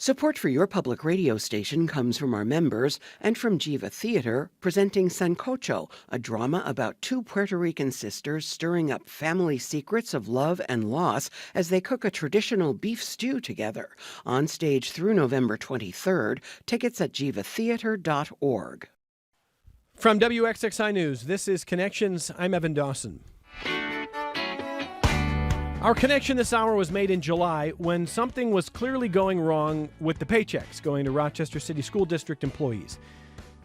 Support for your public radio station comes from our members and from Jiva Theater, presenting Sancocho, a drama about two Puerto Rican sisters stirring up family secrets of love and loss as they cook a traditional beef stew together. On stage through November 23rd. Tickets at jivatheater.org. From WXXI News, this is Connections. I'm Evan Dawson. Our connection this hour was made in July when something was clearly going wrong with the paychecks going to Rochester City School District employees.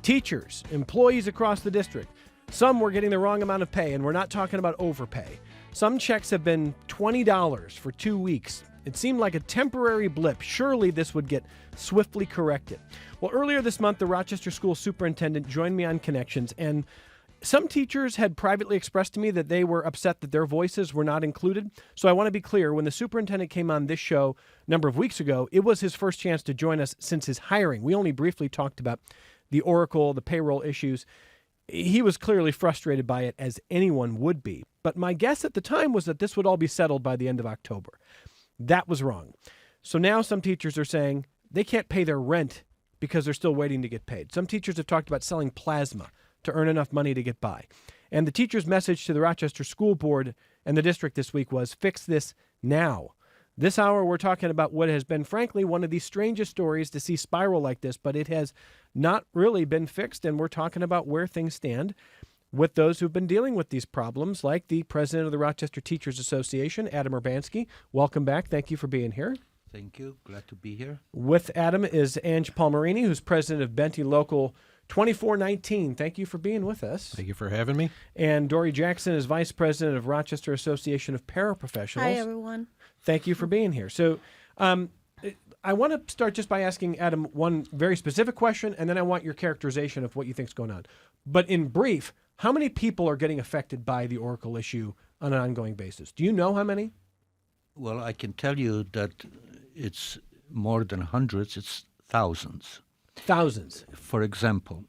Teachers, employees across the district, some were getting the wrong amount of pay, and we're not talking about overpay. Some checks have been $20 for 2 weeks. It seemed like a temporary blip. Surely this would get swiftly corrected. Well, earlier this month, the Rochester School Superintendent joined me on Connections, and some teachers had privately expressed to me that they were upset that their voices were not included. So I want to be clear, when the superintendent came on this show a number of weeks ago, it was his first chance to join us since his hiring. We only briefly talked about the Oracle, the payroll issues. He was clearly frustrated by it, as anyone would be. But my guess at the time was that this would all be settled by the end of October. That was wrong. So now some teachers are saying they can't pay their rent because they're still waiting to get paid. Some teachers have talked about selling plasma to earn enough money to get by. And the teacher's message to the Rochester School Board and the district this week was, fix this now. This hour, we're talking about what has been, frankly, one of the strangest stories to see spiral like this, but it has not really been fixed, and we're talking about where things stand with those who've been dealing with these problems, like the president of the Rochester Teachers Association, Adam Urbanski. Welcome back. Thank you for being here. Thank you. Glad to be here. With Adam is Ange Palmerini, who's president of Benty Local 2419. Thank you for being with us. Thank you for having me. And Dory Jackson is vice president of Rochester Association of Paraprofessionals. Hi, everyone. Thank you for being here. So I want to start just by asking Adam one very specific question, and then I want your characterization of what you think is going on. But in brief, how many people are getting affected by the Oracle issue on an ongoing basis? Do you know how many? Well, I can tell you that it's more than hundreds, it's thousands. Thousands. For example,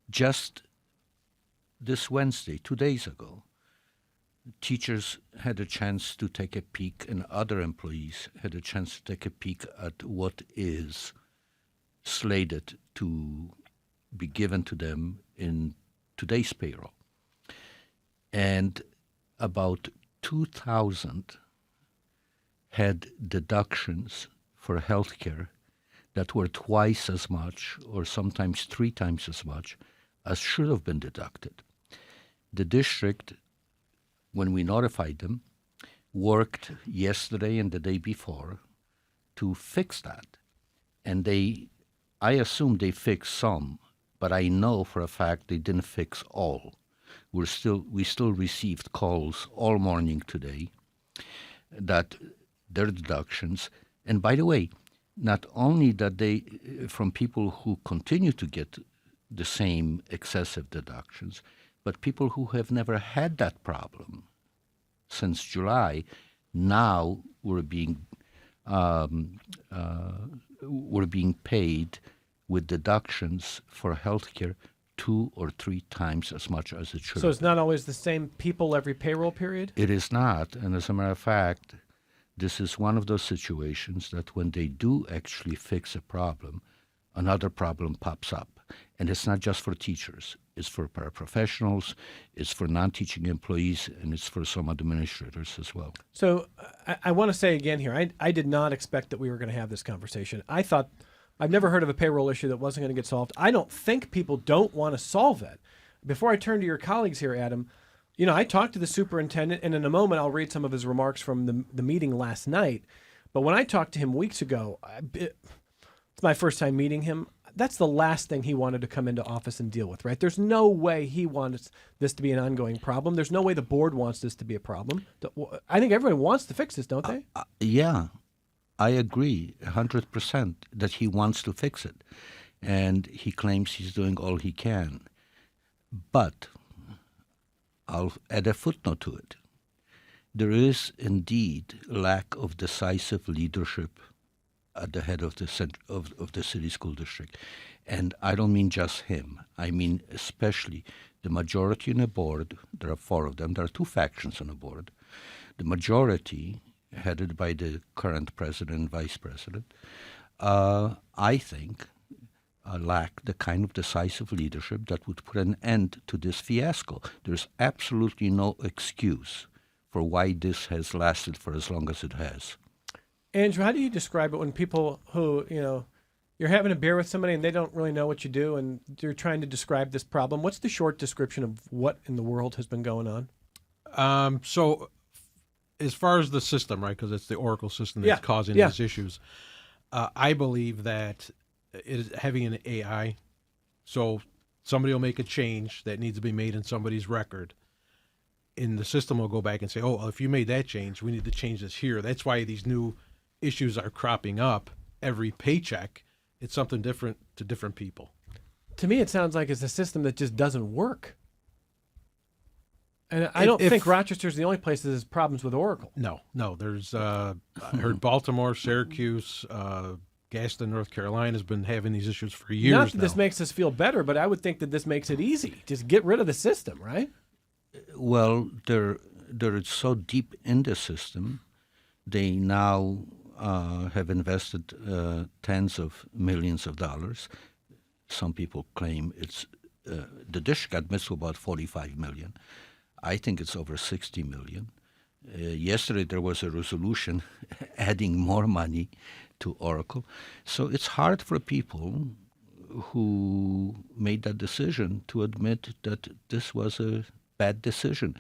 just this Wednesday, 2 days ago, teachers had a chance to take a peek, and other employees had a chance to take a peek at what is slated to be given to them in today's payroll. And about 2,000 had deductions for health care that were twice as much or sometimes 3 times as much as should have been deducted. The district, when we notified them, worked yesterday and the day before to fix that. And I assume they fixed some, but I know for a fact they didn't fix all. We still received calls all morning today that their deductions, and by the way, not only that they, from people who continue to get the same excessive deductions, but people who have never had that problem since July, now were being paid with deductions for health care 2 or 3 times as much as it should. So it's not always the same people every payroll period? It is not, and as a matter of fact, this is one of those situations that when they do actually fix a problem, another problem pops up. And it's not just for teachers. It's for paraprofessionals, it's for non-teaching employees, and it's for some administrators as well. So I want to say again here, I did not expect that we were going to have this conversation. I've never heard of a payroll issue that wasn't going to get solved. I don't think people don't want to solve it. Before I turn to your colleagues here, Adam, I talked to the superintendent, and in a moment I'll read some of his remarks from the meeting last night. But when I talked to him weeks ago, it's my first time meeting him. That's the last thing he wanted to come into office and deal with, right? There's no way he wants this to be an ongoing problem. There's no way the board wants this to be a problem. I think everyone wants to fix this, don't they? Yeah, I agree 100% that he wants to fix it. And he claims he's doing all he can. But I'll add a footnote to it. There is indeed lack of decisive leadership at the head of the city school district. And I don't mean just him. I mean especially the majority on the board. There are 4 of them. There are 2 factions on the board. The majority, headed by the current president and vice president, I think, lack the kind of decisive leadership that would put an end to this fiasco. There's absolutely no excuse for why this has lasted for as long as it has. Andrew, how do you describe it when people who, you're having a beer with somebody and they don't really know what you do and you're trying to describe this problem? What's the short description of what in the world has been going on? So as far as the system, right, because it's the Oracle system that's causing these issues, I believe that it is having an AI. So somebody will make a change that needs to be made in somebody's record, and the system will go back and say, oh, well, if you made that change, we need to change this here. That's why these new issues are cropping up every paycheck. It's something different to different people. To me, it sounds like it's a system that just doesn't work. And I don't think Rochester's the only place that has problems with Oracle. No. There's, I heard Baltimore, Syracuse, Gaston, North Carolina has been having these issues for years Not that now. this makes us feel better, but I would think that this makes it easy. Just get rid of the system, right? Well, they're so deep in the system, they now have invested tens of millions of dollars. Some people claim it's the district admits to about 45 million. I think it's over 60 million. Yesterday there was a resolution adding more money to Oracle. So it's hard for people who made that decision to admit that this was a bad decision.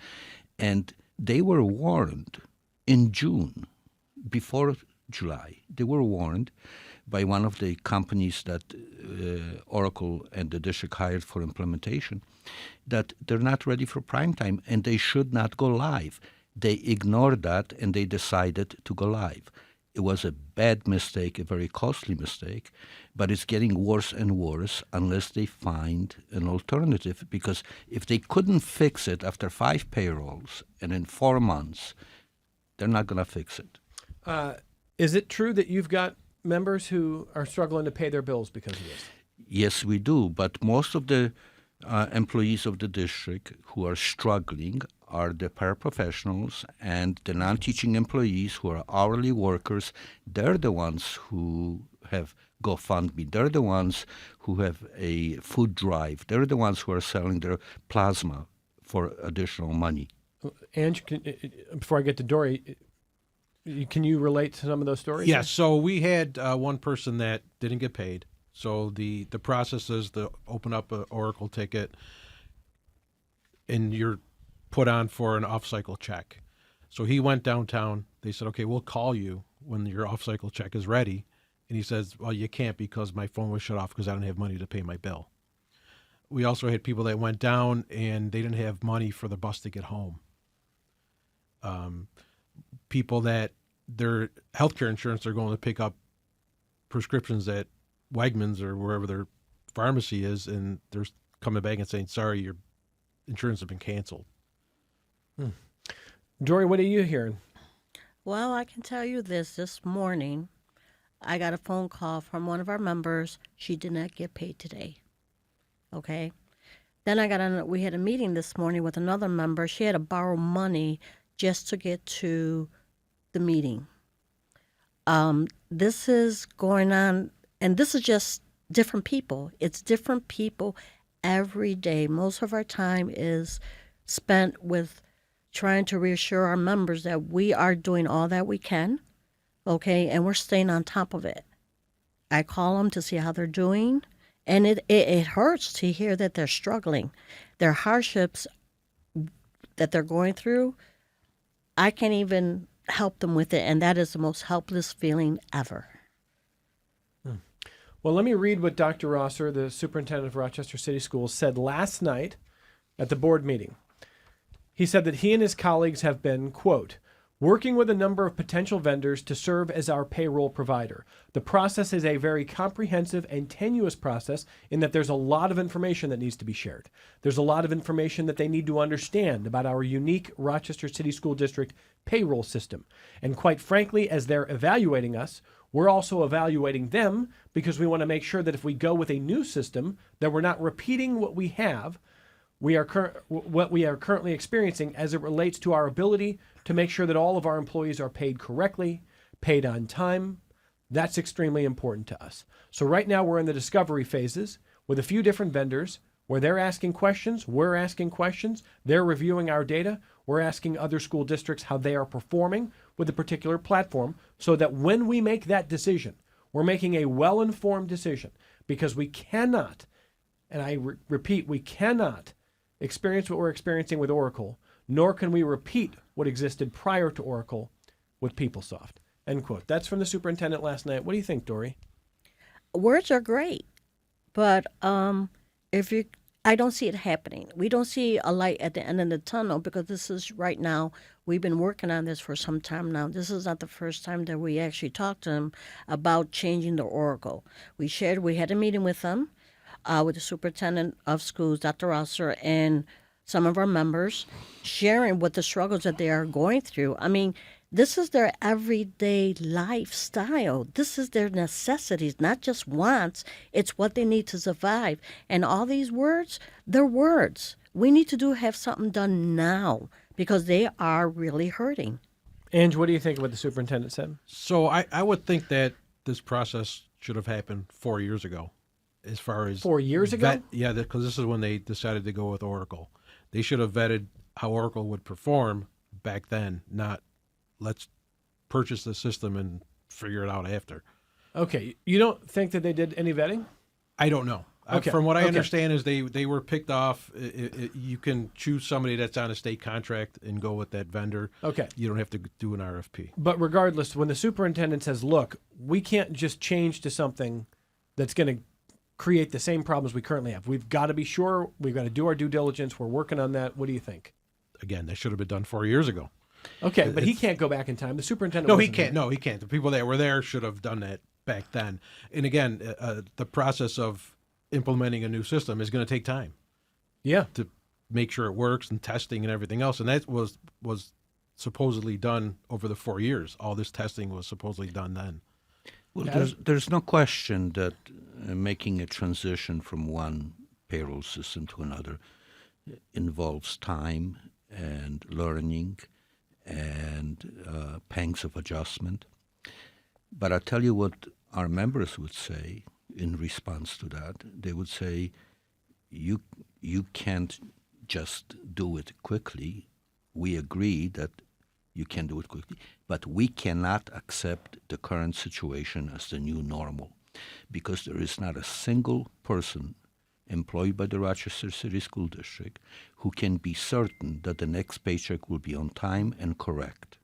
And they were warned in June, before July. They were warned by one of the companies that Oracle and the district hired for implementation that they're not ready for prime time and they should not go live. They ignored that and they decided to go live. It was a bad mistake, a very costly mistake, but it's getting worse and worse unless they find an alternative, because if they couldn't fix it after 5 payrolls and in 4 months, they're not going to fix it. Is it true that you've got members who are struggling to pay their bills because of this? Yes, we do, but most of the employees of the district who are struggling are the paraprofessionals and the non-teaching employees who are hourly workers. They're the ones who have GoFundMe. They're the ones who have a food drive. They're the ones who are selling their plasma for additional money. Ange, before I get to Dory, can you relate to some of those stories? Yeah, so we had one person that didn't get paid. So the process is to open up an Oracle ticket and you're put on for an off-cycle check. So he went downtown. They said, okay, we'll call you when your off-cycle check is ready. And he says, well, you can't because my phone was shut off because I don't have money to pay my bill. We also had people that went down and they didn't have money for the bus to get home. People that their healthcare insurance, they're going to pick up prescriptions at Wegmans or wherever their pharmacy is, and they're coming back and saying, sorry, your insurance has been canceled. Dory, what are you hearing? Well, I can tell you this morning, I got a phone call from one of our members. She did not get paid today. Okay. Then we had a meeting this morning with another member. She had to borrow money just to get to the meeting. This is going on, and this is just different people. It's different people every day. Most of our time is spent with trying to reassure our members that we are doing all that we can, okay, and we're staying on top of it. I call them to see how they're doing, and it hurts to hear that they're struggling. Their hardships that they're going through, I can't even help them with it, and that is the most helpless feeling ever. Well, let me read what Dr. Rosser, the superintendent of Rochester City Schools, said last night at the board meeting. He said that he and his colleagues have been, quote, working with a number of potential vendors to serve as our payroll provider. The process is a very comprehensive and tenuous process in that there's a lot of information that needs to be shared. There's a lot of information that they need to understand about our unique Rochester City School District payroll system. And quite frankly, as they're evaluating us, we're also evaluating them because we want to make sure that if we go with a new system, that we're not repeating what we have, what we are currently experiencing as it relates to our ability to make sure that all of our employees are paid correctly, paid on time, That's extremely important to us. So right now we're in the discovery phases with a few different vendors where they're asking questions, we're asking questions, they're reviewing our data, we're asking other school districts how they are performing with a particular platform so that when we make that decision, we're making a well-informed decision because we cannot, and I repeat, we cannot experience what we're experiencing with Oracle, nor can we repeat what existed prior to Oracle with PeopleSoft. End quote. That's from the superintendent last night. What do you think, Dory? Words are great, but if you, I don't see it happening. We don't see a light at the end of the tunnel because this is right now. We've been working on this for some time now. This is not the first time that we actually talked to them about changing the Oracle. We had a meeting with them, with the superintendent of schools, Dr. Rosser, and some of our members, sharing what the struggles that they are going through. I mean, this is their everyday lifestyle. This is their necessities, not just wants. It's what they need to survive. And all these words, they're words. We need to have something done now because they are really hurting. Ange, what do you think of what the superintendent said? So I would think that this process should have happened 4 years ago. As far as 4 years ago? Yeah, because this is when they decided to go with Oracle. They should have vetted how Oracle would perform back then, not let's purchase the system and figure it out after. Okay. You don't think that they did any vetting? I don't know. Okay. From what I Okay. understand is they were picked off. You can choose somebody that's on a state contract and go with that vendor. Okay. You don't have to do an RFP. But regardless, when the superintendent says, look, we can't just change to something that's going to create the same problems we currently have. We've got to be sure. We've got to do our due diligence. We're working on that. What do you think? Again, that should have been done 4 years ago. Okay, but he can't go back in time. The superintendent No, he wasn't can't. there. No, he can't. The people that were there should have done that back then. And again, the process of implementing a new system is going to take time Yeah. to make sure it works and testing and everything else. And that was supposedly done over the 4 years. All this testing was supposedly done then. Well, there's no question that making a transition from one payroll system to another involves time and learning and pangs of adjustment. But I tell you what our members would say in response to that. They would say, you can't just do it quickly. We agree that you can do it quickly, but we cannot accept the current situation as the new normal because there is not a single person employed by the Rochester City School District who can be certain that the next paycheck will be on time and correct.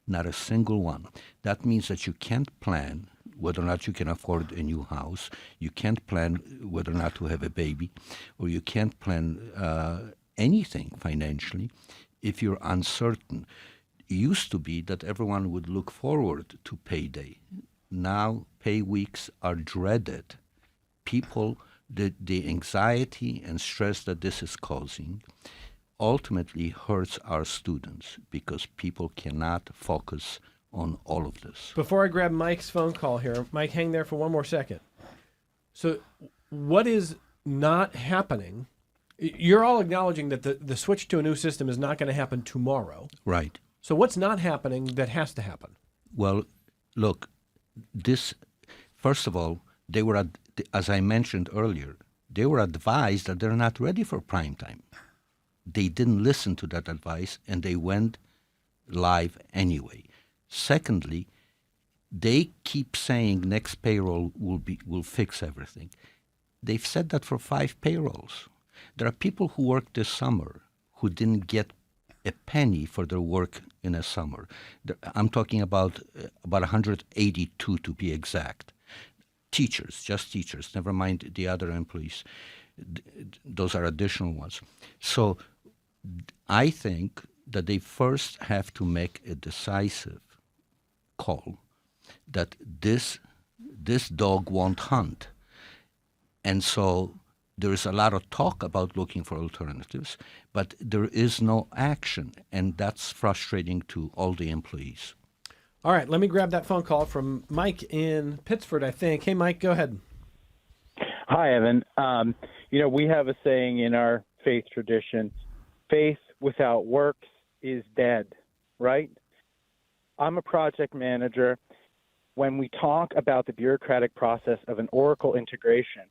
Not a single one. That means that you can't plan whether or not you can afford a new house, you can't plan whether or not to have a baby, or you can't plan anything financially if you're uncertain. It used to be that everyone would look forward to payday. Now pay weeks are dreaded. People, the anxiety and stress that this is causing ultimately hurts our students because people cannot focus on all of this. Before I grab Mike's phone call here, Mike, hang there for one more second. So what is not happening? You're all acknowledging that the switch to a new system is not going to happen tomorrow. Right. So what's not happening that has to happen? Well, look, this, first of all, they were, as I mentioned earlier, they were advised that they're not ready for prime time. They didn't listen to that advice, and they went live anyway. Secondly, they keep saying next payroll will fix everything. They've said that for 5 payrolls. There are people who worked this summer who didn't get a penny for their work in a summer. I'm talking about 182 to be exact. Teachers, just teachers, never mind the other employees. Those are additional ones. So I think that they first have to make a decisive call that this dog won't hunt. And so there is a lot of talk about looking for alternatives, but there is no action, and that's frustrating to all the employees. All right, let me grab that phone call from Mike in Pittsford, I think. Hey, Mike, go ahead. Hi, Evan. We have a saying in our faith tradition, faith without works is dead, right? I'm a project manager, when we talk about the bureaucratic process of an Oracle integration,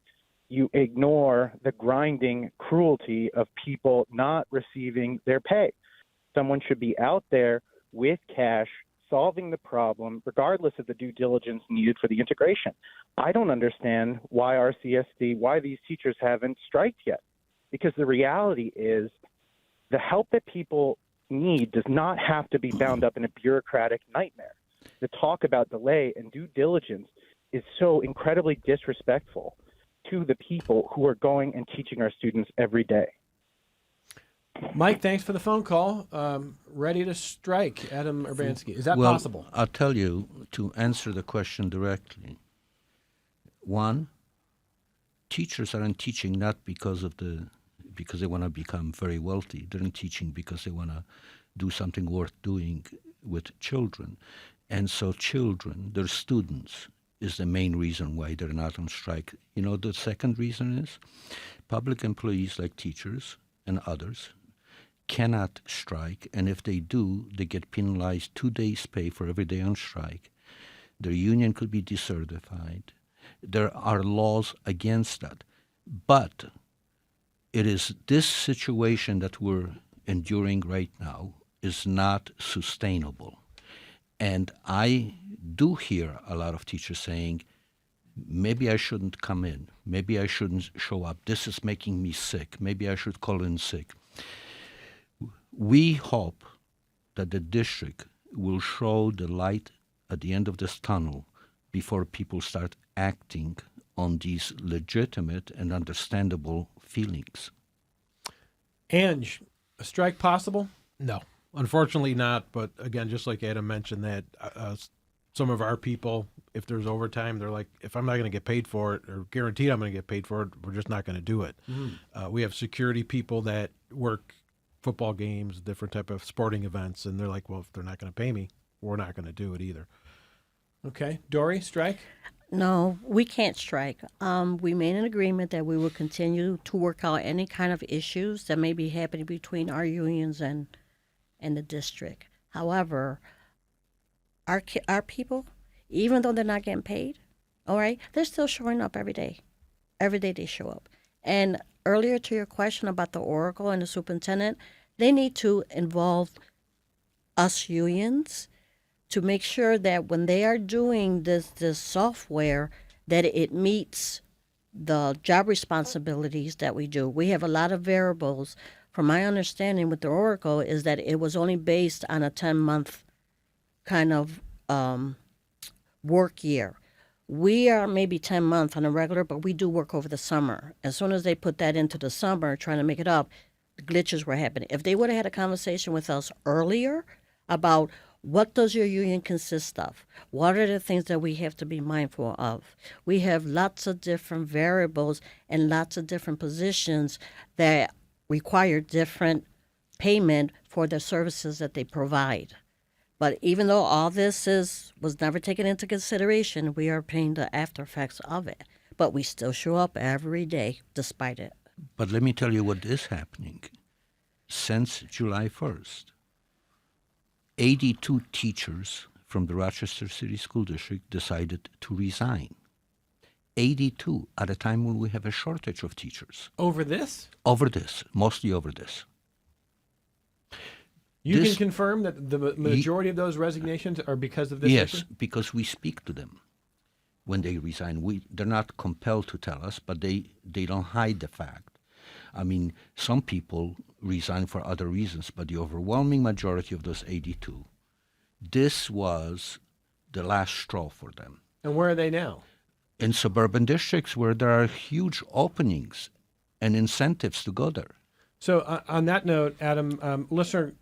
you ignore the grinding cruelty of people not receiving their pay. Someone should be out there with cash solving the problem regardless of the due diligence needed for the integration. I don't understand why why these teachers haven't striked yet, because the reality is the help that people need does not have to be bound up in a bureaucratic nightmare. The talk about delay and due diligence is so incredibly disrespectful to the people who are going and teaching our students every day. Mike, thanks for the phone call. Ready to strike, Adam Urbanski. Is that Well, possible? I'll tell you, to answer the question directly. One, teachers aren't teaching not because they want to become very wealthy. They're teaching because they want to do something worth doing with children. And so children, their students, is the main reason why they're not on strike. You know, the second reason is public employees like teachers and others cannot strike, and if they do, they get penalized 2 days' pay for every day on strike. Their union could be decertified. There are laws against that. But it is this situation that we're enduring right now is not sustainable. And I do hear a lot of teachers saying, maybe I shouldn't come in. Maybe I shouldn't show up. This is making me sick. Maybe I should call in sick. We hope that the district will show the light at the end of this tunnel before people start acting on these legitimate and understandable feelings. Ange, a strike possible? No, unfortunately not. But again, just like Adam mentioned, that some of our people, if there's overtime, they're like, if I'm not going to get paid for it, or guaranteed I'm going to get paid for it, we're just not going to do it. We have security people that work football games, different type of sporting events, and they're like, well, if they're not going to pay me, we're not going to do it either. Okay. Dory, strike? No, we can't strike. We made an agreement that we will continue to work out any kind of issues that may be happening between our unions and the district. However, our people, even though they're not getting paid, all right, they're still showing up every day. Every day they show up. And earlier to your question about the Oracle and the superintendent, they need to involve us unions to make sure that when they are doing this software, that it meets the job responsibilities that we do. We have a lot of variables. From my understanding with the Oracle is that it was only based on a 10-month kind of work year. We are maybe 10 months on a regular, but we do work over the summer. As soon as they put that into the summer, trying to make it up, glitches were happening. If they would have had a conversation with us earlier about what does your union consist of, what are the things that we have to be mindful of, we have lots of different variables and lots of different positions that require different payment for the services that they provide. But even though all this was never taken into consideration, we are paying the after effects of it. But we still show up every day despite it. But let me tell you what is happening. Since July 1st, 82 teachers from the Rochester City School District decided to resign. 82 at a time when we have a shortage of teachers. Over this? Over this, mostly over this. You This- can confirm that the majority of those resignations are because of this Yes, issue? because we speak to them when they resign. They're not compelled to tell us, but they don't hide the fact. I mean, some people resign for other reasons, but the overwhelming majority of those 82, this was the last straw for them. And where are they now? In suburban districts where there are huge openings and incentives to go there. So on that note, Adam, listener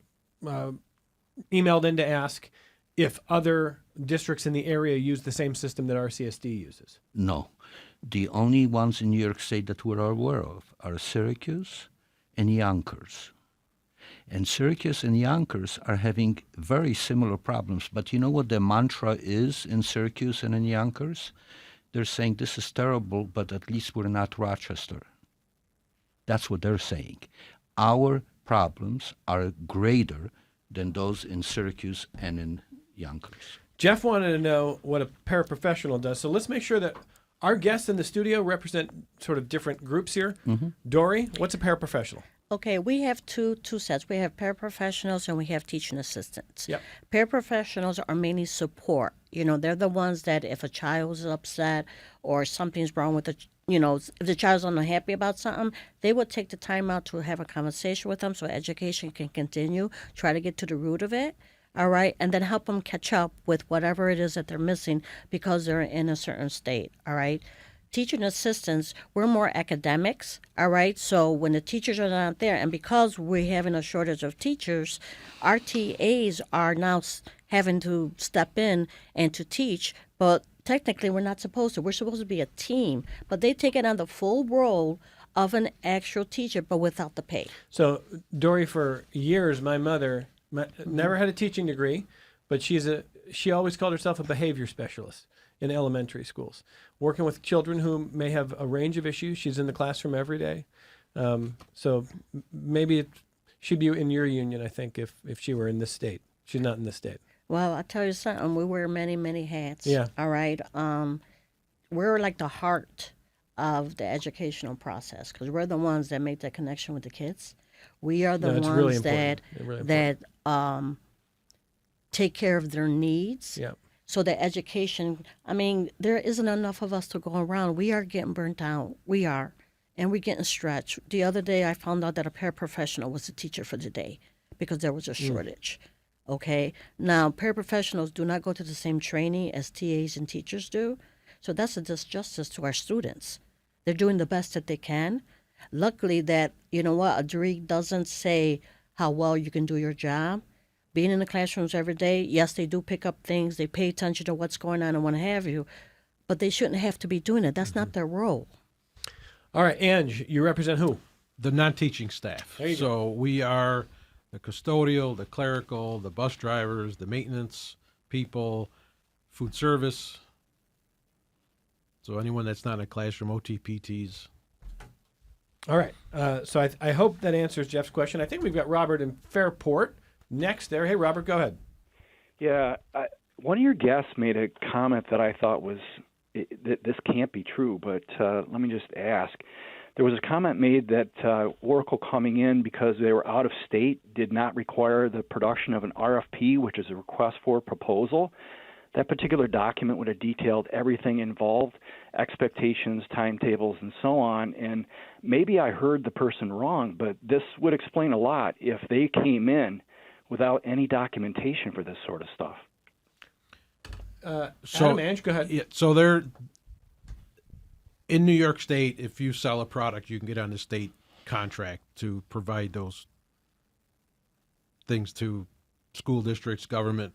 emailed in to ask if other districts in the area use the same system that RCSD uses. No. The only ones in New York State that we're aware of are Syracuse and Yonkers. And Syracuse and Yonkers are having very similar problems. But you know what the mantra is in Syracuse and in Yonkers? They're saying this is terrible, but at least we're not Rochester. That's what they're saying. Our problems are greater than those in Syracuse and in Yonkers. Jeff wanted to know what a paraprofessional does. So let's make sure that our guests in the studio represent sort of different groups here. Dory, what's a paraprofessional? Okay, we have two sets. We have paraprofessionals and we have teaching assistants. Yep. Paraprofessionals are mainly support. They're the ones that if a child is upset or something's wrong with if the child's unhappy about something, they would take the time out to have a conversation with them so education can continue, try to get to the root of it. All right, and then help them catch up with whatever it is that they're missing because they're in a certain state. All right. Teaching assistants, we're more academics, all right? So when the teachers are not there, and because we're having a shortage of teachers, our TAs are now having to step in and to teach, but technically we're not supposed to. We're supposed to be a team, but they've taken on the full role of an actual teacher, but without the pay. So, Dory, for years, my mother never had a teaching degree, but she always called herself a behavior specialist in elementary schools, working with children who may have a range of issues. She's in the classroom every day. So maybe she'd be in your union, I think, if she were in this state. She's not in this state. Well, I'll tell you something. We wear many, many hats. Yeah. All right. We're like the heart of the educational process because we're the ones that make that connection with the kids. We are the No, it's ones really that important. Really important. take care of their needs. Yeah. So the education, there isn't enough of us to go around. We are getting burnt out. We are. And we're getting stretched. The other day, I found out that a paraprofessional was the teacher for the day because there was a shortage. Okay? Now, paraprofessionals do not go to the same training as TAs and teachers do. So that's a disjustice to our students. They're doing the best that they can. Luckily that, a degree doesn't say how well you can do your job. Being in the classrooms every day, yes, they do pick up things. They pay attention to what's going on and what have you, but they shouldn't have to be doing it. That's not their role. All right, Ange, you represent who? The non-teaching staff. There you So we are the custodial, the clerical, the bus drivers, the maintenance people, food service. So anyone that's not in a classroom, OTPTs. All right. So I hope that answers Jeff's question. I think we've got Robert in Fairport next there. Hey, Robert, go ahead. Yeah, one of your guests made a comment that I thought was that this can't be true, but let me just ask. There was a comment made that Oracle coming in because they were out of state did not require the production of an RFP, which is a request for proposal. That particular document would have detailed everything involved, expectations, timetables, and so on. And maybe I heard the person wrong, but this would explain a lot if they came in without any documentation for this sort of stuff. Adam, Ange, go ahead. Yeah, so they're in New York State. If you sell a product, you can get on the state contract to provide those things to school districts, government,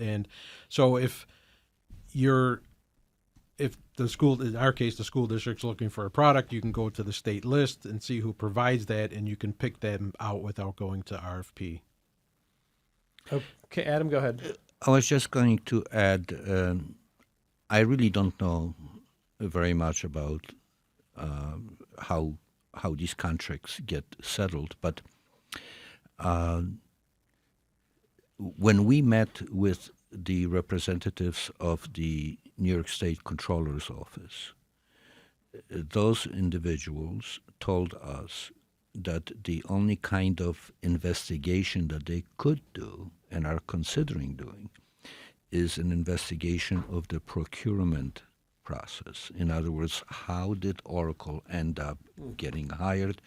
and so if the school, in our case, the school district's looking for a product, you can go to the state list and see who provides that, and you can pick them out without going to RFP. Okay, Adam, go ahead. I was just going to add, I really don't know very much about how these contracts get settled, but when we met with the representatives of the New York State Comptroller's Office, those individuals told us that the only kind of investigation that they could do and are considering doing is an investigation of the procurement process. In other words, how did Oracle end up getting hired?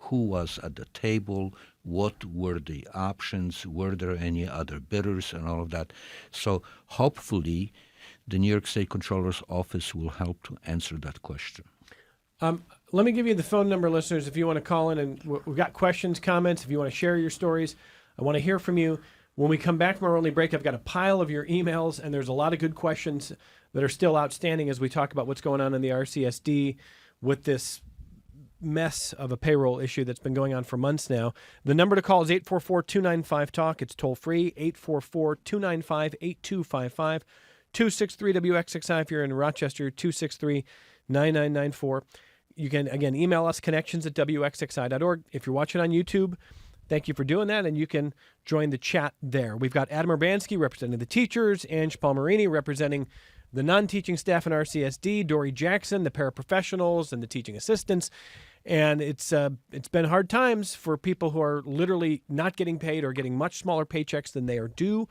Who was at the table? What were the options? Were there any other bidders and all of that? So hopefully the New York State Comptroller's Office will help to answer that question. Let me give you the phone number, listeners, if you want to call in. And we've got questions, comments. If you want to share your stories, I want to hear from you. When we come back from our early break, I've got a pile of your emails, and there's a lot of good questions that are still outstanding as we talk about what's going on in the RCSD with this mess of a payroll issue that's been going on for months now. The number to call is 844-295-TALK. It's toll free, 844-295-8255, 263-WXXI if you're in Rochester, 263-9994. You can, again, email us, connections@WXXI.org. If you're watching on YouTube, Thank you for doing that, and you can join the chat there. We've got Adam Urbanski representing the teachers, Ange Palmerini representing the non-teaching staff in RCSD, Dory Jackson, the paraprofessionals, and the teaching assistants. And it's been hard times for people who are literally not getting paid or getting much smaller paychecks than they are due.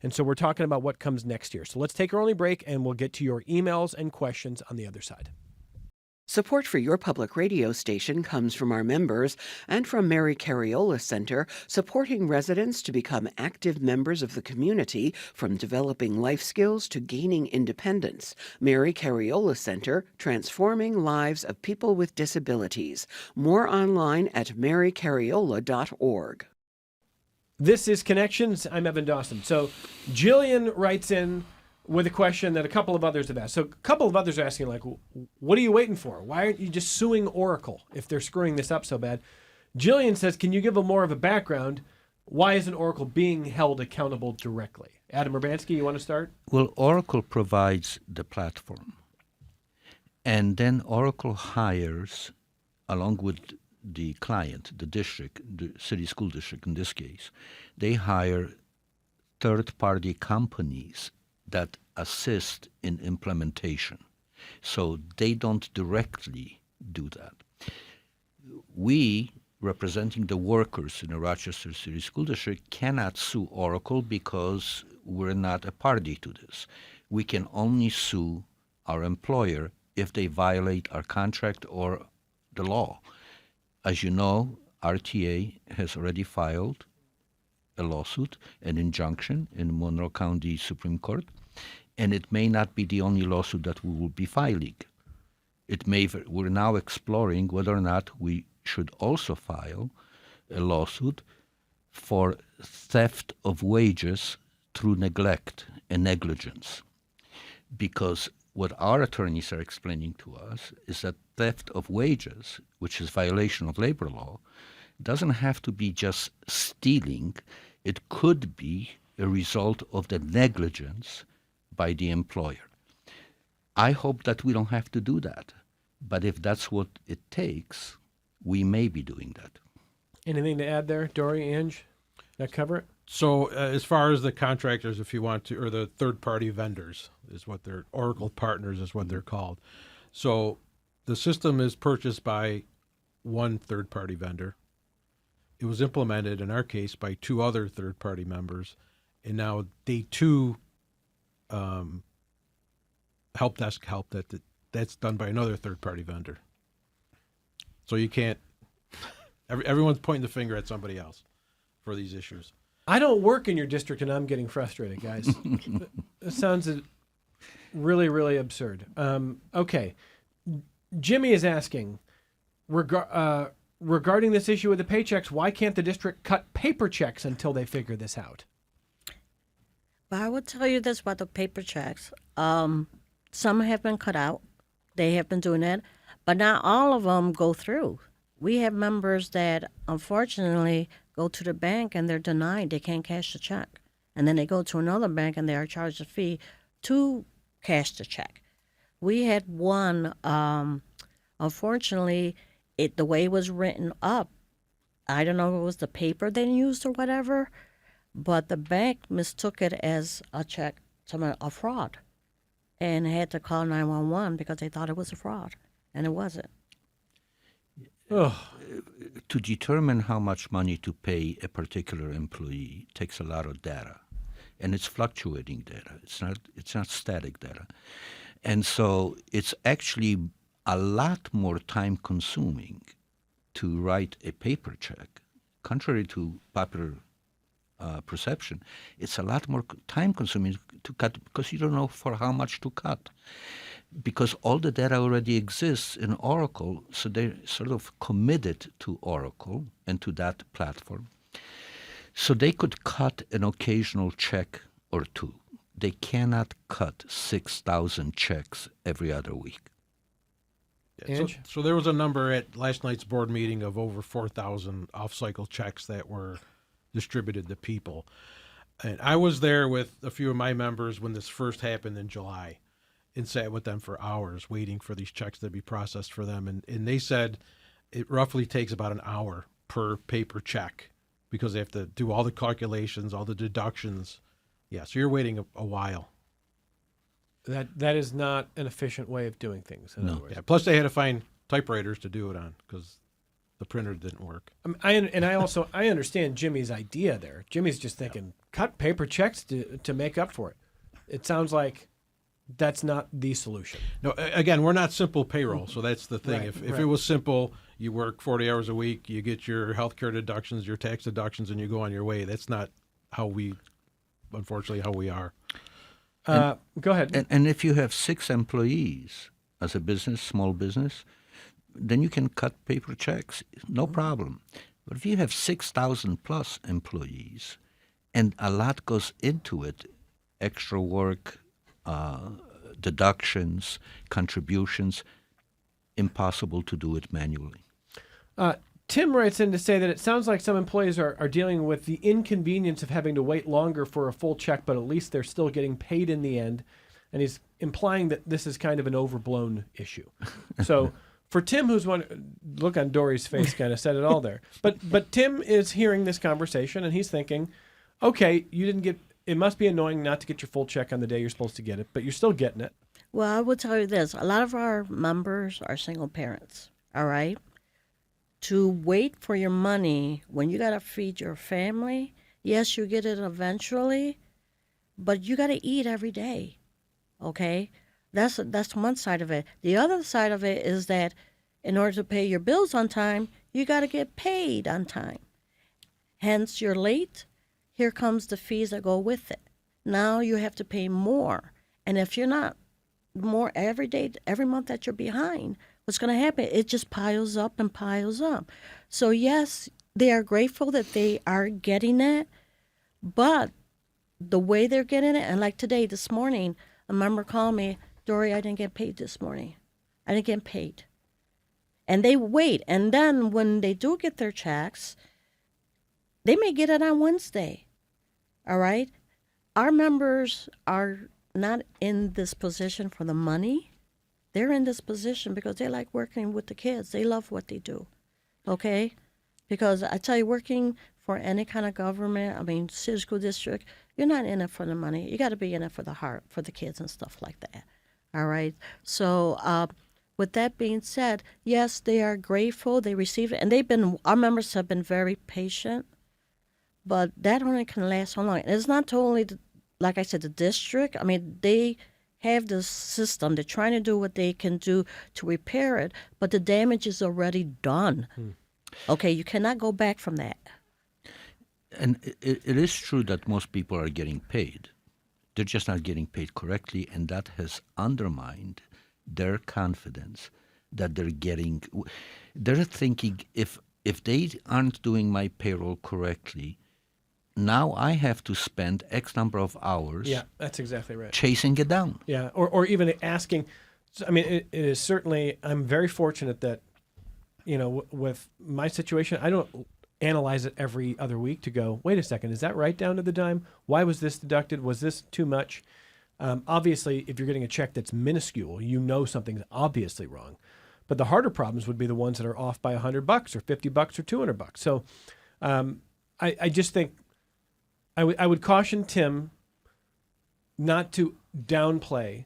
And so we're talking about what comes next year. So let's take our only break, and we'll get to your emails and questions on the other side. Support for your public radio station comes from our members and from Mary Cariola Center, supporting residents to become active members of the community, from developing life skills to gaining independence. Mary Cariola Center, transforming lives of people with disabilities. More online at marycariola.org. This is Connections. I'm Evan Dawson. So Jillian writes in with a question that a couple of others have asked. So a couple of others are asking, like, what are you waiting for? Why aren't you just suing Oracle if they're screwing this up so bad? Jillian says, can you give more of a background? Why isn't Oracle being held accountable directly? Adam Urbanski, you want to start? Well, Oracle provides the platform. And then Oracle hires, along with the client, the district, the city school district in this case, they hire third-party companies that assist in implementation. So they don't directly do that. We, representing the workers in the Rochester City School District, cannot sue Oracle because we're not a party to this. We can only sue our employer if they violate our contract or the law. As you know, RTA has already filed a lawsuit, an injunction in Monroe County Supreme Court, and it may not be the only lawsuit that we will be filing. We're now exploring whether or not we should also file a lawsuit for theft of wages through neglect and negligence. Because what our attorneys are explaining to us is that theft of wages, which is violation of labor law, doesn't have to be just stealing. It could be a result of the negligence by the employer. I hope that we don't have to do that. But if that's what it takes, we may be doing that. Anything to add there, Dory, Ange? That cover it? So as far as the contractors, if you want to, or the third-party vendors is what they're, Oracle partners is what they're called. So the system is purchased by one third-party vendor. It was implemented, in our case, by two other third-party members. And now day two, help desk help that's done by another third-party vendor. So you can't, everyone's pointing the finger at somebody else for these issues. I don't work in your district, and I'm getting frustrated, guys. That sounds really, really absurd. Okay. Jimmy is asking, regarding this issue with the paychecks, why can't the district cut paper checks until they figure this out? But I will tell you this about the paper checks. Some have been cut out. They have been doing that. But not all of them go through. We have members that, unfortunately, go to the bank and they're denied. They can't cash the check. And then they go to another bank and they are charged a fee to cash the check. We had one, unfortunately, the way it was written up, I don't know if it was the paper they used or whatever, but the bank mistook it as a check, a fraud, and had to call 911 because they thought it was a fraud, and it wasn't. Oh. To determine how much money to pay a particular employee takes a lot of data, and it's fluctuating data. It's not static data, and so it's actually a lot more time consuming to write a paper check. Contrary to popular perception, it's a lot more time consuming to cut because you don't know for how much to cut. Because all the data already exists in Oracle, so they're sort of committed to Oracle and to that platform. So they could cut an occasional check or two. They cannot cut 6,000 checks every other week. Yeah, so there was a number at last night's board meeting of over 4,000 off-cycle checks that were distributed to people. And I was there with a few of my members when this first happened in July and sat with them for hours waiting for these checks to be processed for them. And they said it roughly takes about an hour per paper check because they have to do all the calculations, all the deductions. Yeah, so you're waiting a while. That is not an efficient way of doing things. In No. other words. Yeah, plus they had to find typewriters to do it on because the printer didn't work. I understand Jimmy's idea there. Jimmy's just thinking cut paper checks to make up for it. It sounds like that's not the solution. No, again, we're not simple payroll, so that's the thing. Right, If right. it was simple, you work 40 hours a week, you get your health care deductions, your tax deductions, and you go on your way. That's not unfortunately, how we are. Go ahead. And if you have 6 employees as a business, small business, then you can cut paper checks, no problem. But if you have 6,000 plus employees, and a lot goes into it, extra work, deductions, contributions, impossible to do it manually. Tim writes in to say that it sounds like some employees are dealing with the inconvenience of having to wait longer for a full check, but at least they're still getting paid in the end. And he's implying that this is kind of an overblown issue. So for Tim, who's one, look on Dory's face kind of said it all there. But Tim is hearing this conversation and he's thinking, okay, you didn't get, it must be annoying not to get your full check on the day you're supposed to get it, but you're still getting it. Well, I will tell you this. A lot of our members are single parents, all right? To wait for your money when you got to feed your family, yes, you get it eventually, but you got to eat every day, okay? That's one side of it. The other side of it is that in order to pay your bills on time, you got to get paid on time. Hence, you're late. Here comes the fees that go with it. Now you have to pay more. And if you're not more every day, every month that you're behind, what's going to happen? It just piles up and piles up. So, yes, they are grateful that they are getting it, but the way they're getting it, and like today, this morning, a member called me, Dory, I didn't get paid this morning. I didn't get paid. And they wait. And then when they do get their checks, they may get it on Wednesday. All right? Our members are not in this position for the money. They're in this position because they like working with the kids. They love what they do. Okay? Because I tell you, working for any kind of government, I mean, city school district, you're not in it for the money. You got to be in it for the heart, for the kids and stuff like that. All right? So, with that being said, yes, they are grateful. They receive it. And our members have been very patient. But that only can last so long. And it's not totally, like I said, the district. I mean, they have this system. They're trying to do what they can do to repair it, but the damage is already done. Okay, you cannot go back from that. And it is true that most people are getting paid. They're just not getting paid correctly, and that has undermined their confidence that they're thinking, if they aren't doing my payroll correctly, now I have to spend X number of hours Yeah, that's exactly right. chasing it down. Yeah, or even asking. I mean, it is certainly, I'm very fortunate that, with my situation, I don't analyze it every other week to go, wait a second, is that right down to the dime? Why was this deducted? Was this too much? Obviously, if you're getting a check that's minuscule, something's obviously wrong. But the harder problems would be the ones that are off by $100 or $50 or $200. So I just think I would caution Tim not to downplay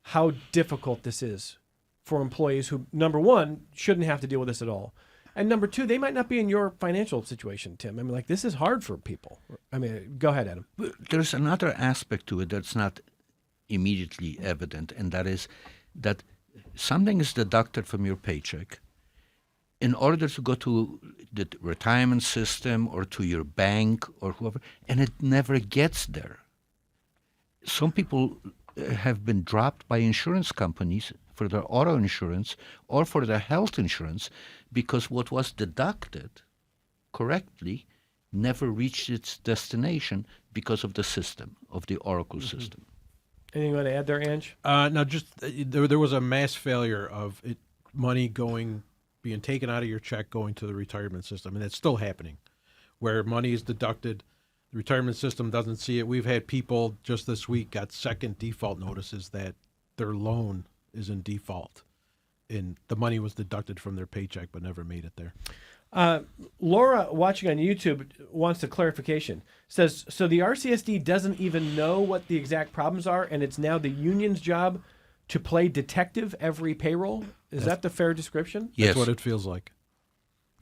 how difficult this is for employees who, number one, shouldn't have to deal with this at all. And number two, they might not be in your financial situation, Tim. I mean, this is hard for people. I mean, go ahead, Adam. There's another aspect to it that's not immediately evident, and that is that something is deducted from your paycheck in order to go to the retirement system or to your bank or whoever, and it never gets there. Some people have been dropped by insurance companies for their auto insurance or for their health insurance because what was deducted correctly never reached its destination because of the system, of the Oracle system. Anything you want to add there, Ange? No, just there was a mass failure of money being taken out of your check going to the retirement system, and it's still happening, where money is deducted. The retirement system doesn't see it. We've had people just this week got second default notices that their loan is in default, and the money was deducted from their paycheck but never made it there. Laura, watching on YouTube, wants a clarification. Says, so the RCSD doesn't even know what the exact problems are, and it's now the union's job to play detective every payroll? Is that the fair description? Yes. That's what it feels like.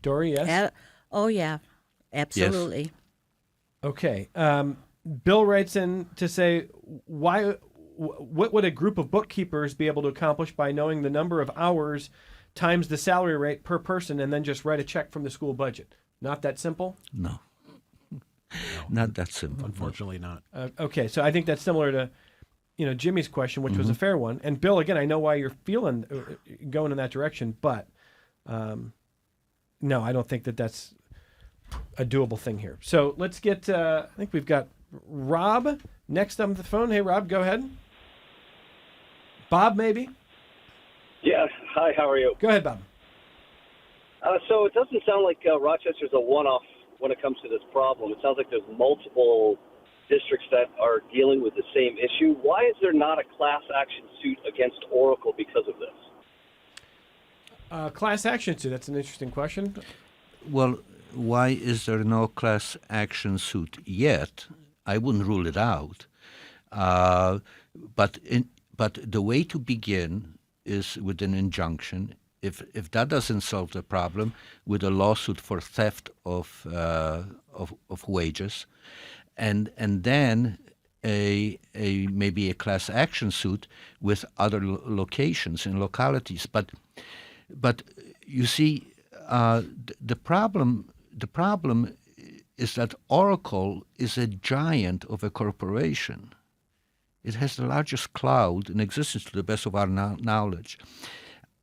Dory, yes? Oh, yeah, absolutely. Okay. Bill writes in to say, what would a group of bookkeepers be able to accomplish by knowing the number of hours times the salary rate per person and then just write a check from the school budget? Not that simple? No. Not that simple. Unfortunately not. Okay, so I think that's similar to, Jimmy's question, which was a fair one. And Bill, again, I know why you're feeling going in that direction, but no, I don't think that's a doable thing here. So let's get. I think we've got Rob next on the phone. Hey, Rob, go ahead. Bob, maybe. Yeah. Hi, how are you? Go ahead, Bob. So it doesn't sound like Rochester's a one-off when it comes to this problem. It sounds like there's multiple districts that are dealing with the same issue. Why is there not a class action suit against Oracle because of this? Class action suit. That's an interesting question. Well, why is there no class action suit yet? I wouldn't rule it out. But the way to begin is with an injunction. If that doesn't solve the problem, with a lawsuit for theft of wages, and then maybe a class action suit with other locations and localities. But you see, the problem is that Oracle is a giant of a corporation. It has the largest cloud in existence, to the best of our knowledge.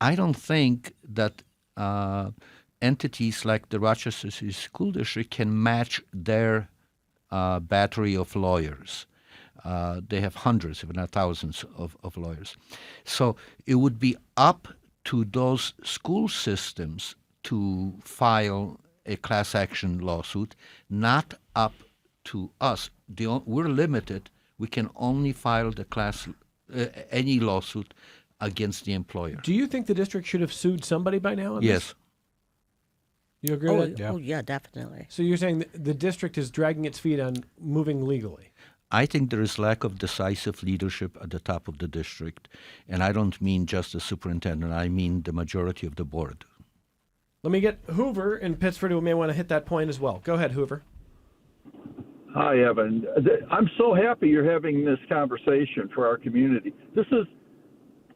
I don't think that entities like the Rochester City School District can match their battery of lawyers. They have hundreds, if not thousands, of lawyers. So it would be up to those school systems to file a class action lawsuit, not up to us. We're limited. We can only file any lawsuit against the employer. Do you think the district should have sued somebody by now? Yes. You agree with that? Oh, yeah, definitely. So you're saying the district is dragging its feet on moving legally? I think there is lack of decisive leadership at the top of the district, and I don't mean just the superintendent. I mean the majority of the board. Let me get Hoover in Pittsford, who may want to hit that point as well. Go ahead, Hoover. Hi, Evan. I'm so happy you're having this conversation for our community. This is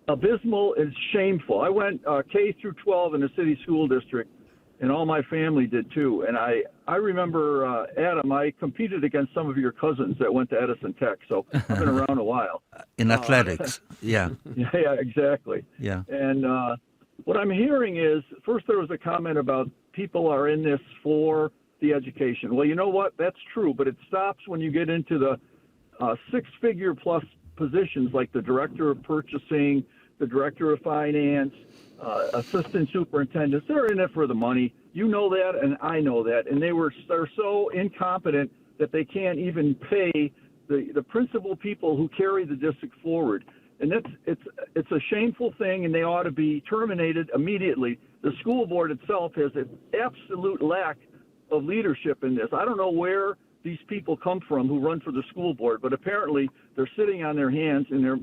abysmal and shameful. I went K through 12 in the city school district, and all my family did too. And I remember, Adam, I competed against some of your cousins that went to Edison Tech, so I've been around a while. In athletics, yeah. Yeah, exactly. Yeah. And what I'm hearing is, first there was a comment about people are in this for the education. Well, you know what? That's true, but it stops when you get into the six-figure plus positions like the director of purchasing, the director of finance, assistant superintendents. They're in it for the money. You know that, and I know that. And they're so incompetent that they can't even pay the principal people who carry the district forward. And it's a shameful thing, and they ought to be terminated immediately. The school board itself has an absolute lack of leadership in this. I don't know where these people come from who run for the school board, but apparently they're sitting on their hands and they're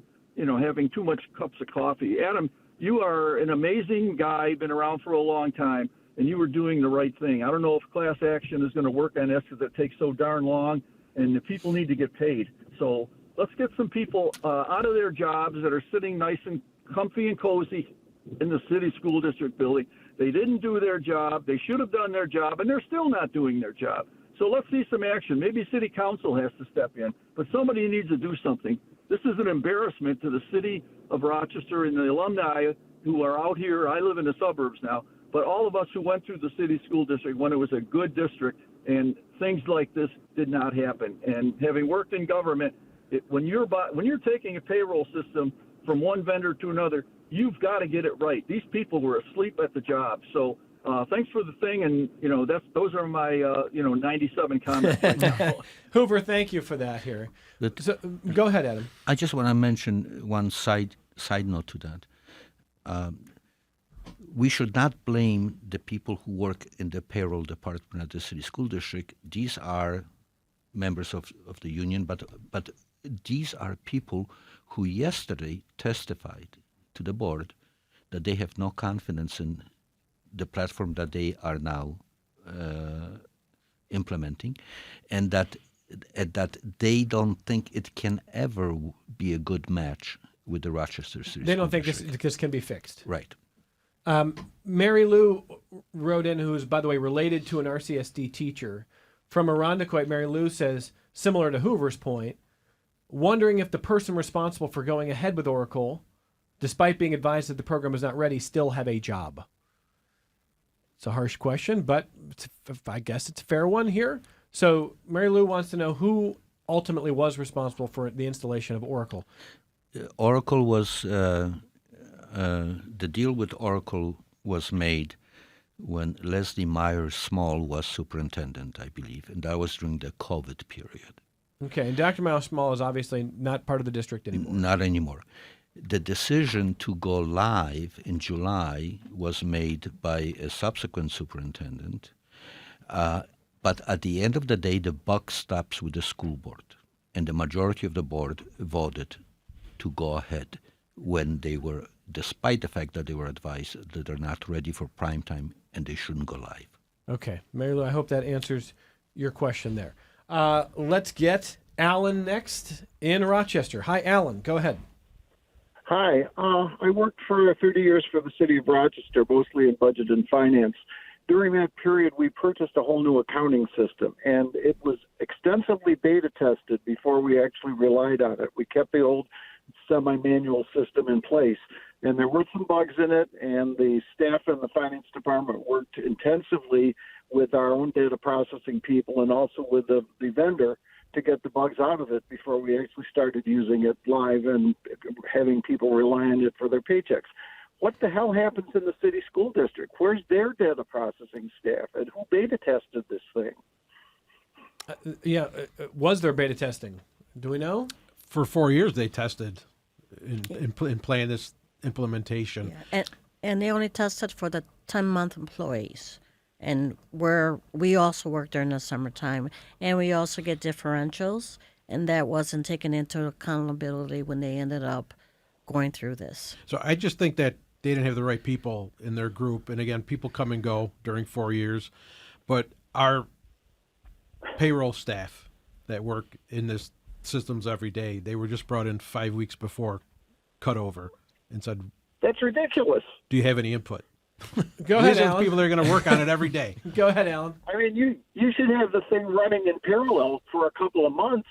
having too much cups of coffee. Adam, you are an amazing guy, been around for a long time, and you were doing the right thing. I don't know if class action is going to work on this because it takes so darn long, and the people need to get paid. So let's get some people out of their jobs that are sitting nice and comfy and cozy in the city school district building. They didn't do their job. They should have done their job, and they're still not doing their job. So let's see some action. Maybe city council has to step in, but somebody needs to do something. This is an embarrassment to the city of Rochester and the alumni who are out here. I live in the suburbs now, but all of us who went through the city school district when it was a good district, and things like this did not happen. And having worked in government, when you're taking a payroll system from one vendor to another, you've got to get it right. These people were asleep at the job. So thanks for the thing, and those are my 97 comments right now. Hoover, thank you for that here. So, go ahead, Adam. I just want to mention one side note to that. we should not blame the people who work in the payroll department at the city school district. These are members of the union, but these are people who yesterday testified to the board that they have no confidence in the platform that they are now implementing, and that they don't think it can ever be a good match with the Rochester City They School don't think District. this can be fixed. Right. Mary Lou wrote in, who's, by the way, related to an RCSD teacher. From Irondequoit, Mary Lou says, similar to Hoover's point, wondering if the person responsible for going ahead with Oracle, despite being advised that the program is not ready, still have a job. It's a harsh question, but I guess it's a fair one here. So Mary Lou wants to know who ultimately was responsible for the installation of Oracle. Oracle was the deal with Oracle was made when Leslie Myers Small was superintendent, I believe, and that was during the COVID period. Okay, and Dr. Miles Small is obviously not part of the district anymore. Not anymore. The decision to go live in July was made by a subsequent superintendent, but at the end of the day, the buck stops with the school board, and the majority of the board voted to go ahead when they were, despite the fact that they were advised that they're not ready for prime time and they shouldn't go live. Okay, Mary Lou, I hope that answers your question there. Let's get Alan next in Rochester. Hi, Alan. Go ahead. Hi. I worked for 30 years for the city of Rochester, mostly in budget and finance. During that period, we purchased a whole new accounting system, and it was extensively beta tested before we actually relied on it. We kept the old semi-manual system in place, and there were some bugs in it, and the staff in the finance department worked intensively with our own data processing people and also with the vendor to get the bugs out of it before we actually started using it live and having people rely on it for their paychecks. What the hell happens in the city school district? Where's their data processing staff, and who beta tested this thing? Was there beta testing? Do we know? For 4 years, they tested in playing this implementation. Yeah. And they only tested for the 10-month employees. And where we also work during the summertime, and we also get differentials, and that wasn't taken into accountability when they ended up going through this. So I just think that they didn't have the right people in their group. And again, people come and go during 4 years. But our payroll staff that work in this systems every day, they were just brought in 5 weeks before cutover and said, That's ridiculous. do you have any input? Go ahead, These are the Alan. people that are going to work on it every day. Go ahead, Alan. I mean, you should have the thing running in parallel for a couple of months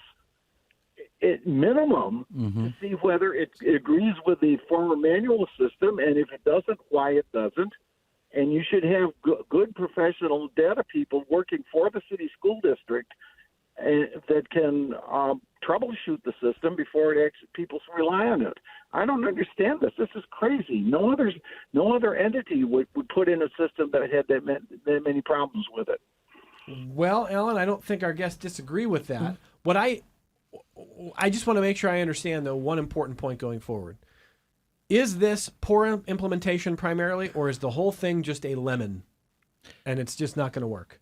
at minimum to see whether it agrees with the former manual system, and if it doesn't, why it doesn't. And you should have good professional data people working for the city school district that can troubleshoot the system before people rely on it. I don't understand this. This is crazy. No other entity would put in a system that had that many problems with it. Well, Alan, I don't think our guests disagree with that. What I just want to make sure I understand, though, one important point going forward. Is this poor implementation primarily, or is the whole thing just a lemon and it's just not going to work?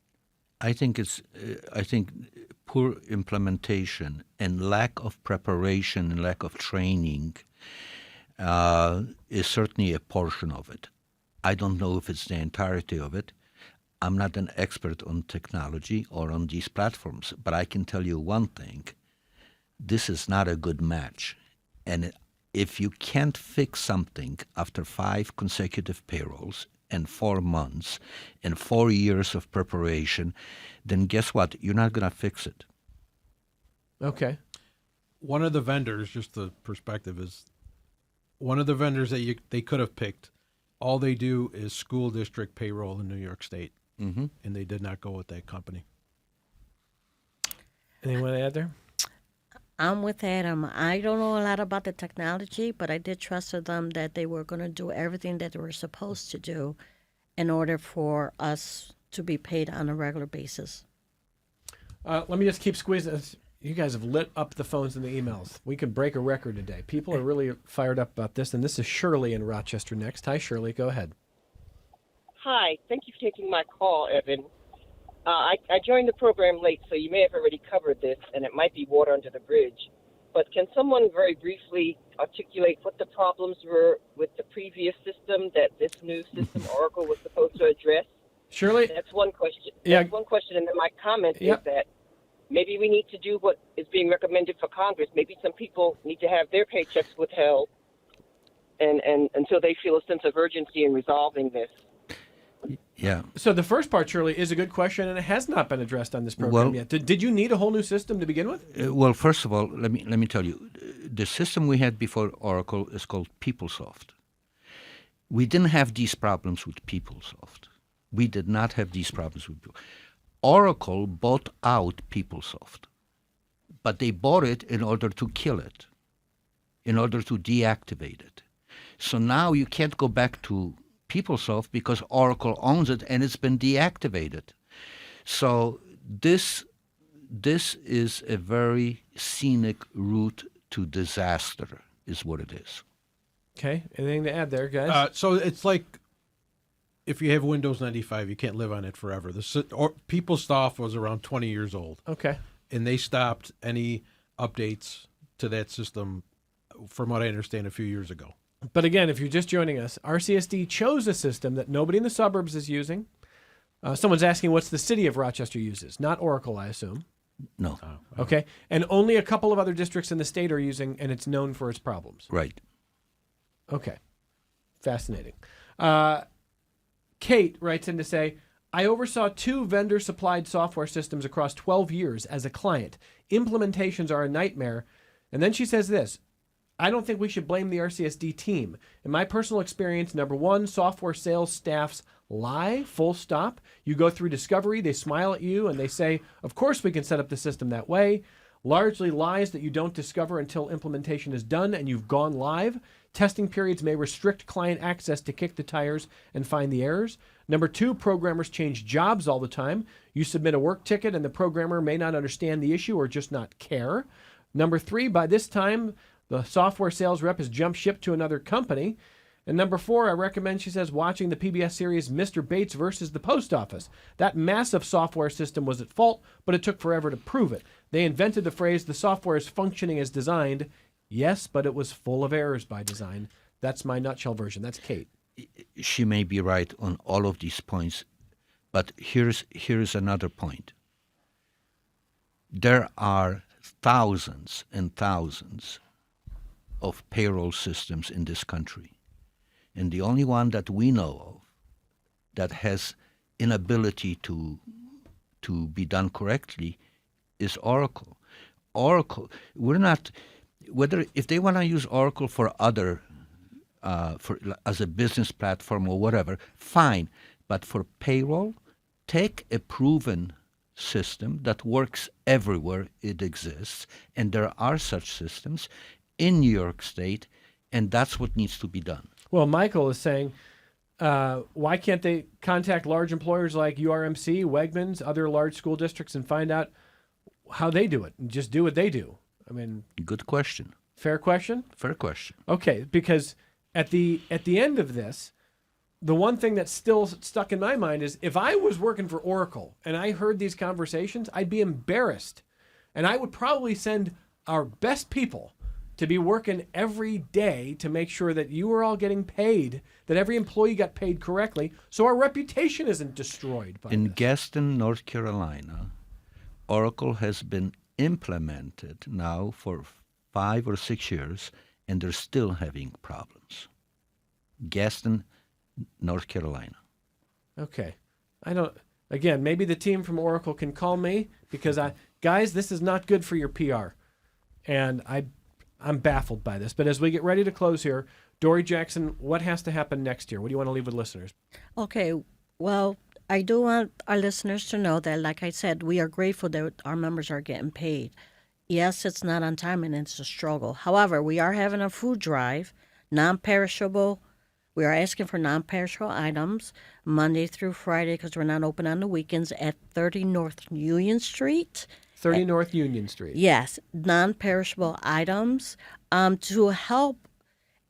I think poor implementation and lack of preparation and lack of training is certainly a portion of it. I don't know if it's the entirety of it. I'm not an expert on technology or on these platforms, but I can tell you one thing. This is not a good match. And if you can't fix something after 5 consecutive payrolls and 4 months and 4 years of preparation, then guess what? You're not going to fix it. Okay. One of the vendors, just the perspective is, one of the vendors that they could have picked, all they do is school district payroll in New York State, and they did not go with that company. Anyone to add there? I'm with Adam. I don't know a lot about the technology, but I did trust them that they were going to do everything that they were supposed to do in order for us to be paid on a regular basis. Let me just keep squeezing. You guys have lit up the phones and the emails. We could break a record today. People are really fired up about this, and this is Shirley in Rochester next. Hi, Shirley. Go ahead. Hi, thank you for taking my call, Evan. I joined the program late, so you may have already covered this, and it might be water under the bridge. But can someone very briefly articulate what the problems were with the previous system that this new system, Oracle, was supposed to address? Shirley? That's one question. Yeah. That's one question, and then my comment Yep. is that maybe we need to do what is being recommended for Congress. Maybe some people need to have their paychecks withheld and until they feel a sense of urgency in resolving this. Yeah. So the first part, Shirley, is a good question, and it has not been addressed on this program Well- yet. Did you need a whole new system to begin with? Well, first of all, let me tell you, the system we had before Oracle is called PeopleSoft. We didn't have these problems with PeopleSoft. We did not have these problems with people. Oracle bought out PeopleSoft, but they bought it in order to kill it, in order to deactivate it. So now you can't go back to PeopleSoft because Oracle owns it and it's been deactivated. So this is a very scenic route to disaster, is what it is. Okay. Anything to add there, guys? So it's like if you have Windows 95, you can't live on it forever. PeopleSoft was around 20 years old, Okay. and they stopped any updates to that system, from what I understand, a few years ago. But again, if you're just joining us, RCSD chose a system that nobody in the suburbs is using. Someone's asking what's the city of Rochester uses, not Oracle, I assume. No. Okay. And only a couple of other districts in the state are using, and it's known for its problems. Right. Okay. Fascinating. Kate writes in to say, I oversaw 2 vendor-supplied software systems across 12 years as a client. Implementations are a nightmare. And then she says this, I don't think we should blame the RCSD team. In my personal experience, number 1, software sales staffs lie, full stop. You go through discovery, they smile at you, and they say, of course we can set up the system that way. Largely lies that you don't discover until implementation is done and you've gone live. Testing periods may restrict client access to kick the tires and find the errors. Number 2, programmers change jobs all the time. You submit a work ticket and the programmer may not understand the issue or just not care. Number 3, by this time, the software sales rep has jumped ship to another company. And number 4, I recommend, she says, watching the PBS series Mr. Bates versus the Post Office. That massive software system was at fault, but it took forever to prove it. They invented the phrase, the software is functioning as designed. Yes, but it was full of errors by design. That's my nutshell version. That's Kate. She may be right on all of these points, but here's another point. There are thousands and thousands of payroll systems in this country. And the only one that we know of that has inability to be done correctly is Oracle. Oracle, we're not, whether if they want to use Oracle for other, as a business platform or whatever, fine. But for payroll, take a proven system that works everywhere it exists, and there are such systems in New York State, and that's what needs to be done. Well, Michael is saying, why can't they contact large employers like URMC, Wegmans, other large school districts and find out how they do it and just do what they do? I mean, good question. Fair question? Fair question. Okay, because at the end of this, the one thing that's still stuck in my mind is if I was working for Oracle and I heard these conversations, I'd be embarrassed. And I would probably send our best people to be working every day to make sure that you are all getting paid, that every employee got paid correctly, so our reputation isn't destroyed by In this. Gaston, North Carolina, Oracle has been implemented now for 5 or 6 years, and they're still having problems. Gaston, North Carolina. Okay. Again, maybe the team from Oracle can call me because guys, this is not good for your PR. And I'm baffled by this. But as we get ready to close here, Dory Jackson, what has to happen next year? What do you want to leave with listeners? Okay, well, I do want our listeners to know that, like I said, we are grateful that our members are getting paid. Yes, it's not on time and it's a struggle. However, we are having a food drive, non-perishable. We are asking for non-perishable items Monday through Friday because we're not open on the weekends at 30 North Union Street. 30 North Union Street. Yes, non-perishable items to help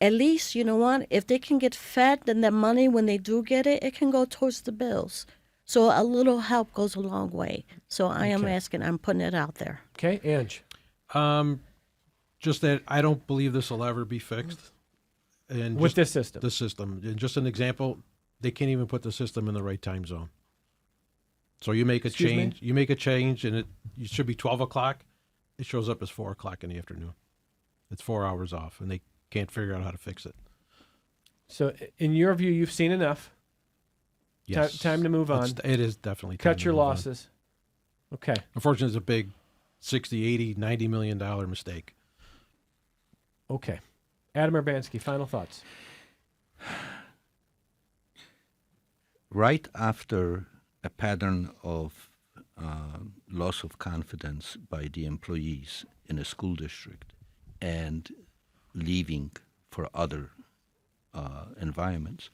at least, you know what, if they can get fed, then that money, when they do get it, it can go towards the bills. So a little help goes a long way. So I am asking, I'm putting it out there. Okay, Ange. Just that I don't believe this will ever be fixed. And With just this system? The system. And just an example, they can't even put the system in the right time zone. So you make a change, and it should be 12 o'clock. It shows up as 4 o'clock in the afternoon. It's 4 hours off, and they can't figure out how to fix it. So in your view, you've seen enough. Yes. Time to move on. It is definitely time Cut to your move on. losses. Okay. Unfortunately, it's a big 60, 80, $90 million mistake. Okay. Adam Urbanski, final thoughts. Right after a pattern of loss of confidence by the employees in a school district and leaving for other environments,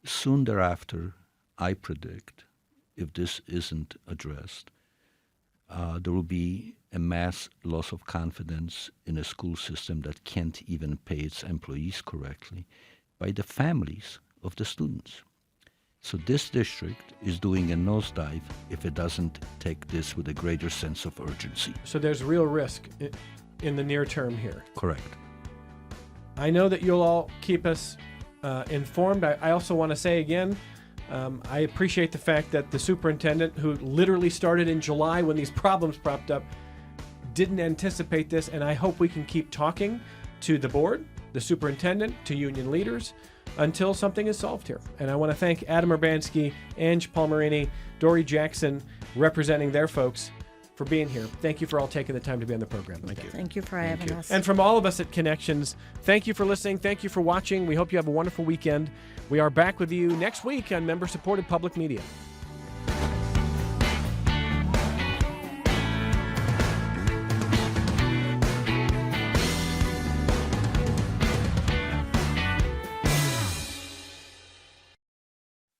soon thereafter, I predict, if this isn't addressed, there will be a mass loss of confidence in a school system that can't even pay its employees correctly by the families of the students. So this district is doing a nosedive if it doesn't take this with a greater sense of urgency. So there's real risk in the near term here. Correct. I know that you'll all keep us informed. I also want to say again, I appreciate the fact that the superintendent, who literally started in July when these problems popped up, didn't anticipate this, and I hope we can keep talking to the board, the superintendent, to union leaders, until something is solved here. And I want to thank Adam Urbanski, Ange Palmerini, Dory Jackson, representing their folks, for being here. Thank you for all taking the time to be on the program. Thank you. Thank you for having us. And from all of us at Connections, thank you for listening. Thank you for watching. We hope you have a wonderful weekend. We are back with you next week on member-supported public media.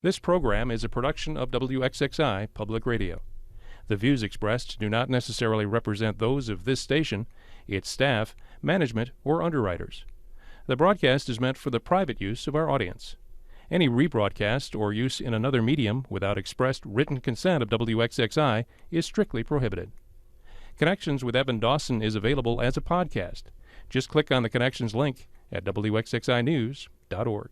This program is a production of WXXI Public Radio. The views expressed do not necessarily represent those of this station, its staff, management, or underwriters. The broadcast is meant for the private use of our audience. Any rebroadcast or use in another medium without expressed written consent of WXXI is strictly prohibited. Connections with Evan Dawson is available as a podcast. Just click on the Connections link at WXXInews.org.